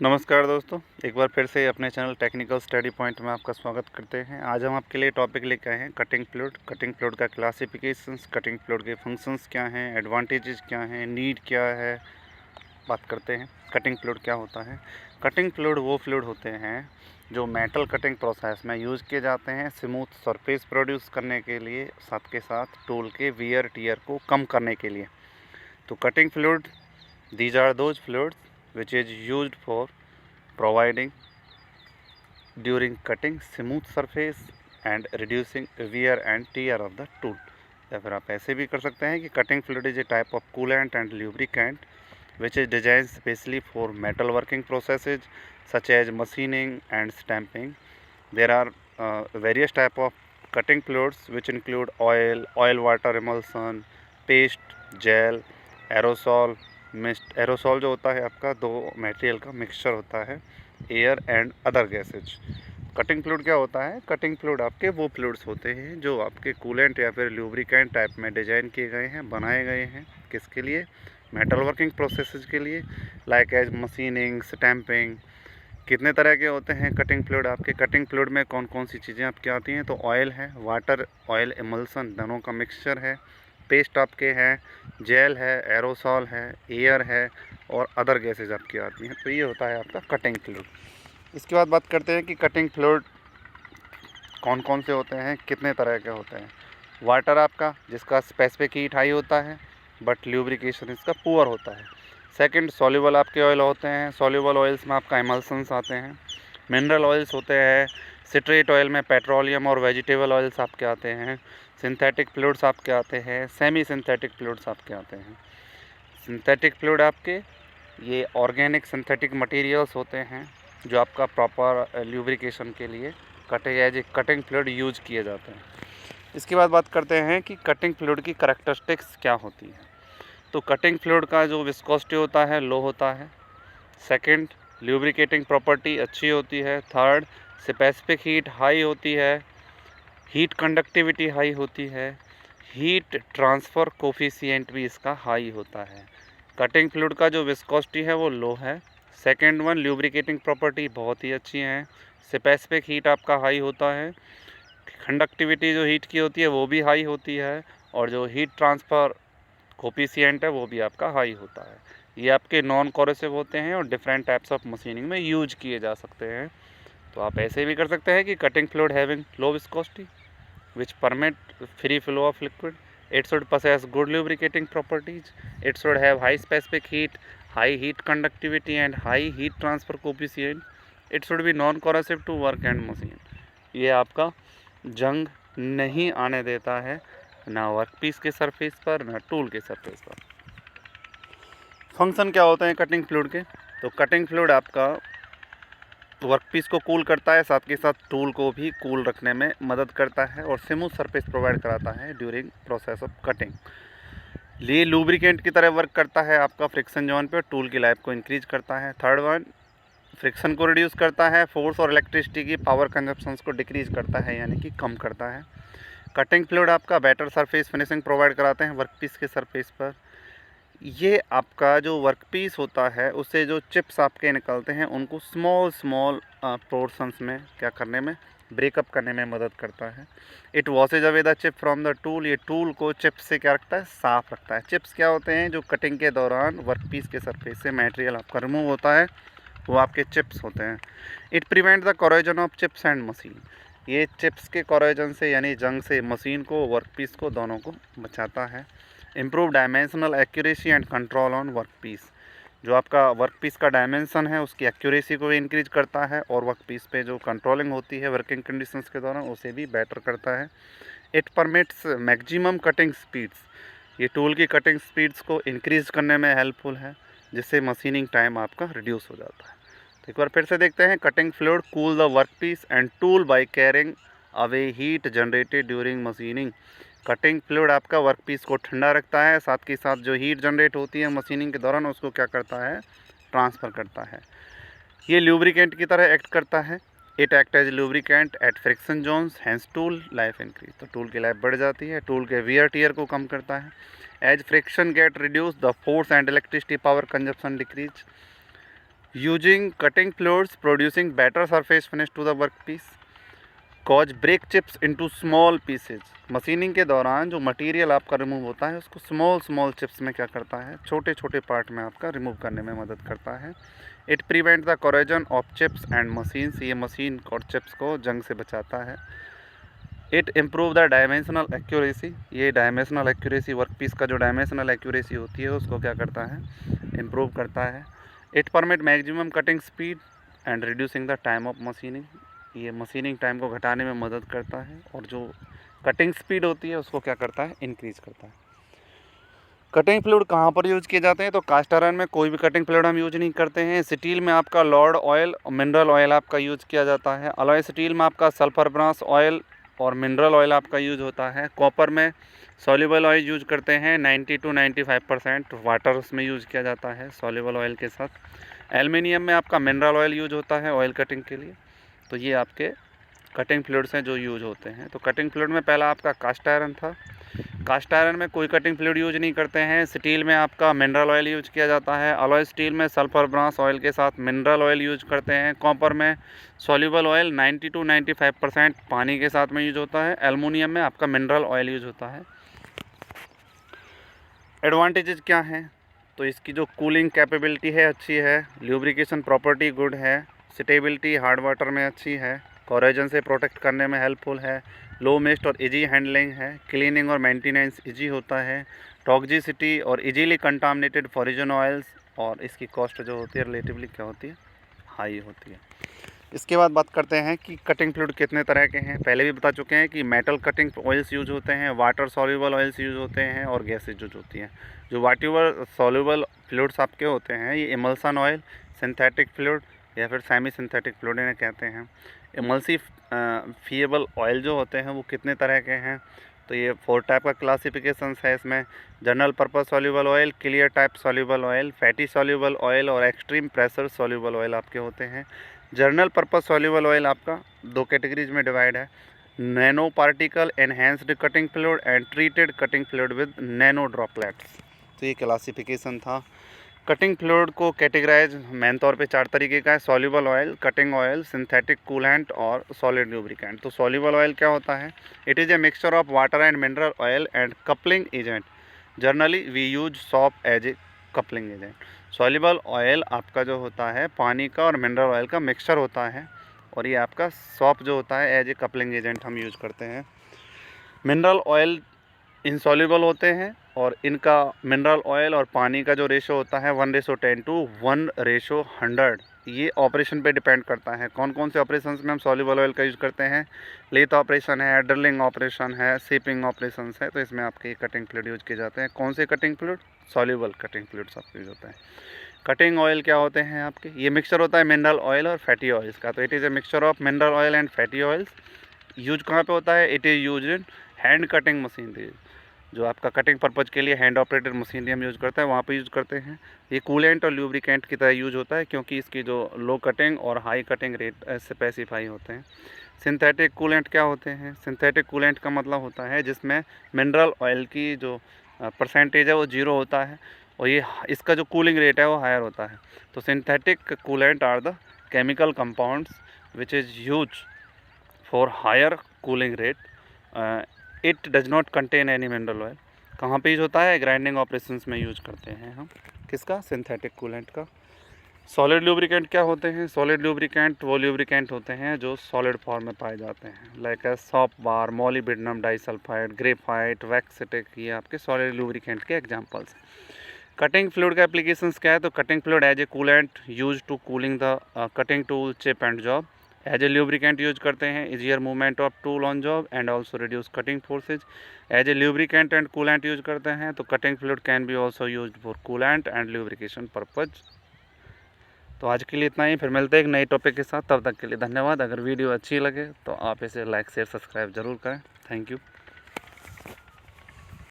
नमस्कार दोस्तों, एक बार फिर से अपने चैनल टेक्निकल स्टडी पॉइंट में आपका स्वागत करते हैं। आज हम आपके लिए टॉपिक लेकर आए हैं कटिंग फ्लूइड का क्लासिफिकेशंस, कटिंग फ्लूइड के फंक्शंस क्या हैं, एडवांटेजेस क्या हैं, नीड क्या है, बात करते हैं। कटिंग फ्लूइड क्या होता है। कटिंग फ्लूइड वो फ्लूइड होते हैं जो मेटल कटिंग प्रोसेस में यूज़ किए जाते हैं स्मूथ सरफेस प्रोड्यूस करने के लिए, साथ के साथ टूल के वियर टियर को कम करने के लिए। तो cutting fluid, these are those fluids which is used for providing during cutting smooth surface and reducing wear and tear of the tool। या फिर आप ऐसे भी कर सकते हैं कि cutting fluid is a type of coolant and lubricant which is designed specially for metal working processes such as machining and stamping। There are various type of cutting fluids which include oil water emulsion, paste, gel, aerosol, mist. Aerosol जो होता है आपका दो material का mixture होता है, air and other gases. Cutting fluid क्या होता है। कटिंग फ्लूइड आपके वो फ्लूइड्स होते हैं जो आपके कूलेंट या फिर ल्यूब्रिकेंट टाइप में डिजाइन किए गए हैं, बनाए गए हैं। किसके लिए? मेटल वर्किंग प्रोसेसेस के लिए, लाइक एज मशीनिंग, स्टैंपिंग। कितने तरह के होते हैं कटिंग फ्लूइड आपके। कटिंग फ्लूइड में कौन कौन सी चीज़ें आपकी आती हैं? तो ऑयल है, वाटर, ऑयल एमल्सन, दोनों का मिक्सचर है, पेस्ट आपके हैं, जेल है, एरोसॉल है, एयर है और अदर गैसेज आपकी आती हैं। तो ये होता है आपका कटिंग फ्लूइड। इसके बाद बात करते हैं कि कटिंग फ्लूइड कौन कौन से होते हैं, कितने तरह के होते हैं। वाटर आपका, जिसका स्पेसिफिक हीट हाई होता है बट ल्यूब्रिकेशन इसका पुअर होता है। सेकंड, सॉल्युबल आपके ऑयल होते हैं। सॉल्युबल ऑयल्स में आपका एमल्सन्स आते हैं। मिनरल ऑयल्स होते हैं। सिट्रेट ऑयल में पेट्रोलियम और वेजिटेबल ऑयल्स आपके आते हैं। सिंथेटिक फ्लूइड्स आपके आते हैं। सेमी सिंथेटिक फ्लूइड्स आपके आते हैं। सिंथेटिक फ्लूइड आपके ये ऑर्गेनिक सिंथेटिक मटेरियल्स होते हैं जो आपका प्रॉपर ल्यूब्रिकेशन के लिए कटिंग फ्लूइड यूज किए जाते हैं। इसके बाद बात करते हैं कि कटिंग फ्लूइड की करैक्टरिस्टिक्स क्या होती है। तो कटिंग फ्लूइड का जो विस्कोसिटी होता है लो होता है। सेकंड, ल्यूब्रिकेटिंग प्रॉपर्टी अच्छी होती है। थर्ड, स्पेसिफिक हीट हाई होती है। हीट कंडक्टिविटी हाई होती है। हीट ट्रांसफ़र कोफिशिएंट भी इसका हाई होता है। कटिंग फ्लूइड का जो विस्कोसिटी है वो लो है। सेकंड वन, ल्यूब्रिकेटिंग प्रॉपर्टी बहुत ही अच्छी है। स्पेसिफिक हीट आपका हाई होता है। कंडक्टिविटी जो हीट की होती है वो भी हाई होती है और जो हीट ट्रांसफ़र कोफिशिएंट है वो भी आपका हाई होता है। ये आपके नॉन कोरोसिव होते हैं और डिफरेंट टाइप्स ऑफ मशीनिंग में यूज किए जा सकते हैं। तो आप ऐसे भी कर सकते हैं कि cutting fluid having low viscosity which permit free flow of liquid, it should possess good lubricating properties, it should have high specific heat, high heat conductivity and high heat transfer coefficient, it should be non corrosive to work and machine। ये आपका जंग नहीं आने देता है ना workpiece के surface पर ना टूल के सरफेस पर। फंक्शन क्या होते हैं कटिंग फ्लूइड के? तो कटिंग फ्लूइड आपका वर्कपीस को कूल करता है, साथ के साथ टूल को भी कूल रखने में मदद करता है और स्मूथ सरफेस प्रोवाइड कराता है ड्यूरिंग प्रोसेस ऑफ कटिंग। ये लूब्रिकेंट की तरह वर्क करता है आपका फ्रिक्शन जोन पे, टूल की लाइफ को इंक्रीज करता है। थर्ड वन, फ्रिक्शन को रिड्यूस करता है। फोर्स और इलेक्ट्रिसिटी की पावर कंजप्शंस को डिक्रीज करता है, यानी कि कम करता है। कटिंग फ्लूइड आपका बेटर सरफेस फिनिशिंग प्रोवाइड कराते हैं वर्कपीस के सरफेस पर। ये आपका जो वर्कपीस होता है उससे जो चिप्स आपके निकलते हैं उनको स्मॉल पोर्शंस में क्या करने में, ब्रेकअप करने में मदद करता है। It washes away the chip from the tool. ये टूल को चिप्स से क्या रखता है? साफ़ रखता है। चिप्स क्या होते हैं? जो कटिंग के दौरान वर्कपीस के सरफेस से मटेरियल आपका रिमूव होता है वो आपके चिप्स होते हैं। It prevent the corrosion of chips and machine. ये चिप्स के कोरोजन से यानी जंग से मशीन को, वर्कपीस को, दोनों को बचाता है। Improve dimensional accuracy and control on workpiece. जो आपका वर्कपीस का डायमेंशन है उसकी एक्यूरेसी को भी इंक्रीज करता है और वर्कपीस पे जो कंट्रोलिंग होती है वर्किंग कंडीशंस के दौरान उसे भी बेटर करता है। It permits maximum cutting speeds. ये टूल की कटिंग स्पीड्स को इंक्रीज करने में हेल्पफुल है, जिससे मशीनिंग टाइम आपका रिड्यूस हो जाता है। तो एक बार फिर से देखते हैं। Cutting fluid cool the workpiece and tool by carrying away heat generated during machining. Cutting fluid आपका वर्कपीस को ठंडा रखता है, साथ के साथ जो हीट जनरेट होती है मशीनिंग के दौरान उसको क्या करता है? ट्रांसफ़र करता है। ये ल्यूब्रिकेंट की तरह एक्ट करता है। It act as lubricant at friction zones, hence tool life increase. तो टूल की लाइफ बढ़ जाती है। टूल के वियर टियर को कम करता है। As friction get reduce the force and electricity power consumption decrease. Using cutting fluids producing better surface finish to the work piece, cause break chips into small pieces. Machining के दौरान जो material आपका remove होता है उसको small chips में क्या करता है, छोटे छोटे पार्ट में आपका रिमूव करने में मदद करता है। It prevent the corrosion of chips and machines, ये मशीन और चिप्स को जंग से बचाता है। It improve the dimensional accuracy, ये डायमेंशनल एक्यूरेसी वर्क पीस का जो डायमेंशनल एक्यूरेसी होती है उसको क्या करता है, इम्प्रूव करता है। It permit maximum cutting speed and reducing the time of machining, ये मशीनिंग टाइम को घटाने में मदद करता है और जो कटिंग स्पीड होती है उसको क्या करता है, इंक्रीज़ करता है। कटिंग फ्लूइड कहाँ पर यूज़ किए जाते हैं, तो कास्ट आयरन में कोई भी कटिंग फ्लूइड हम यूज नहीं करते हैं। स्टील में आपका लॉर्ड ऑयल और मिनरल ऑयल आपका यूज़ किया जाता है। अलॉय स्टील में आपका सल्फर ब्रास ऑयल और मिनरल ऑयल आपका यूज़ होता है। कॉपर में सॉल्युबल ऑयल यूज करते हैं, 90 to 95% वाटर उसमें यूज़ किया जाता है सॉल्युबल ऑयल के साथ। एल्युमिनियम में आपका मिनरल ऑयल यूज होता है ऑयल कटिंग के लिए। तो ये आपके कटिंग फ्लूइड्स हैं जो यूज होते हैं। तो कटिंग फ्लूइड में पहला आपका कास्ट आयरन था। कास्ट आयरन में कोई कटिंग फ्लूइड यूज नहीं करते हैं। स्टील में आपका मिनरल ऑयल यूज किया जाता है। अलॉय स्टील में सल्फर ब्रास ऑयल के साथ मिनरल ऑयल यूज करते हैं। कॉपर में सॉल्युबल ऑयल 90 to 95% पानी के साथ में यूज होता है। एल्युमिनियम में आपका मिनरल ऑयल यूज होता है। एडवांटेजेस क्या हैं, तो इसकी जो कूलिंग कैपेबिलिटी है अच्छी है, ल्यूब्रिकेशन प्रॉपर्टी गुड है, स्टेबिलिटी हार्ड वाटर में अच्छी है, कोरोजन से प्रोटेक्ट करने में हेल्पफुल है, लो मिस्ट और इजी हैंडलिंग है, क्लीनिंग और मेंटेनेंस इजी होता है, टॉक्सिसिटी और इजीली कंटामिनेटेड फॉरिजन ऑयल्स, और इसकी कॉस्ट जो होती है रिलेटिवली क्या होती है, हाई होती है। इसके बाद बात करते हैं कि कटिंग फ्लूइड कितने तरह के हैं। पहले भी बता चुके हैं कि मेटल कटिंग ऑयल्स यूज होते हैं, वाटर सॉल्युबल ऑयल्स यूज होते हैं और गैसेज यूज होती हैं। जो वाटर सॉल्युबल फ्लूइड्स आपके होते हैं ये इमल्सन ऑयल, सिंथेटिक फ्लूइड या फिर सेमी सिंथेटिक फ्लूइड इन्हें कहते हैं। इमल्सिफिएबल ऑयल जो होते हैं वो कितने तरह के हैं, तो ये 4 टाइप का क्लासिफिकेशंस है इसमें। General purpose soluble oil, clear type soluble oil, fatty soluble oil और एक्सट्रीम प्रेशर सॉल्युबल ऑयल आपके होते हैं। जनरल पर्पस सॉल्युबल ऑयल आपका 2 कैटेगरीज में डिवाइड है, nano particle enhanced cutting fluid and treated cutting fluid with nano droplets. तो ये classification था। कटिंग फ्लूइड को कैटेगराइज मेन तौर पे 4 तरीके का है, soluble oil, cutting oil, synthetic coolant और सॉलिड लुब्रिकेंट। तो सॉल्युबल ऑयल क्या होता है, it is a mixture of water and mineral oil and coupling agent. Generally we use soap as a coupling agent. Soluble oil आपका जो होता है पानी का और मिनरल ऑयल का मिक्सचर होता है और ये आपका सॉप जो होता है एज ए कपलिंग एजेंट हम यूज़ करते हैं। मिनरल ऑयल इनसॉल्युबल होते हैं और इनका मिनरल ऑयल और पानी का जो रेशो होता है 1:10 to 1:100, ये ऑपरेशन पे डिपेंड करता है। कौन कौन से ऑपरेशंस में हम सॉल्युबल ऑयल का यूज़ करते हैं, लेथ ऑपरेशन है, ड्रिलिंग ऑपरेशन है, सीपिंग ऑपरेशंस है, तो इसमें आपके कटिंग फ्लूइड यूज किए जाते हैं। कौन से cutting fluid, soluble cutting fluids आपके यूज होता है। कटिंग ऑयल क्या होते हैं आपके, ये मिक्सचर होता है मिनरल ऑयल और फैटी ऑयल्स का। तो it is a mixture of mineral oil and fatty oils. Use कहाँ पे होता है, it is use in hand cutting machinery, जो आपका कटिंग पर्पज़ के लिए हैंड ऑपरेटेड मशीनरी हम यूज़ करते हैं वहाँ पे यूज़ करते हैं। ये कूलेंट और ल्यूब्रिकेंट की तरह यूज़ होता है क्योंकि इसकी जो लो कटिंग और हाई कटिंग रेट स्पेसिफाई होते हैं। सिंथेटिक कूलेंट क्या होते हैं, सिंथेटिक कूलेंट का मतलब होता है जिसमें मिनरल ऑयल की जो परसेंटेज है वो 0 होता है और ये इसका जो कूलिंग रेट है वो हायर होता है। तो synthetic coolant are the chemical compounds which is use for higher cooling rate. It does not contain any mineral oil. कहाँ पे यूज होता है, ग्राइंडिंग ऑपरेशंस में यूज करते हैं हम, किसका, सिंथेटिक कूलेंट का। सॉलिड लुब्रिकेंट क्या होते हैं, सॉलिड लुब्रिकेंट वो लुब्रिकेंट होते हैं जो सॉलिड फॉर्म में पाए जाते हैं, like soap bar, molybdenum disulphide, graphite, wax stick, ये आपके सॉलिड लुब्रिकेंट के एग्जांपल्स हैं। कटिंग फ्लूइड का एप्लीकेशंस क्या है, तो cutting fluid as a coolant use to cooling the cutting tool, chip and job. As a lubricant use करते हैं, easier movement of tool on job and also reduce cutting forces. As a lubricant and coolant use करते हैं, तो cutting fluid can be also use for coolant and lubrication purpose. तो आज के लिए इतना ही, फिर मिलते हैं एक नए टॉपिक के साथ। तब तक के लिए धन्यवाद। अगर वीडियो अच्छी लगे तो आप इसे लाइक शेयर सब्सक्राइब जरूर करें। Thank you.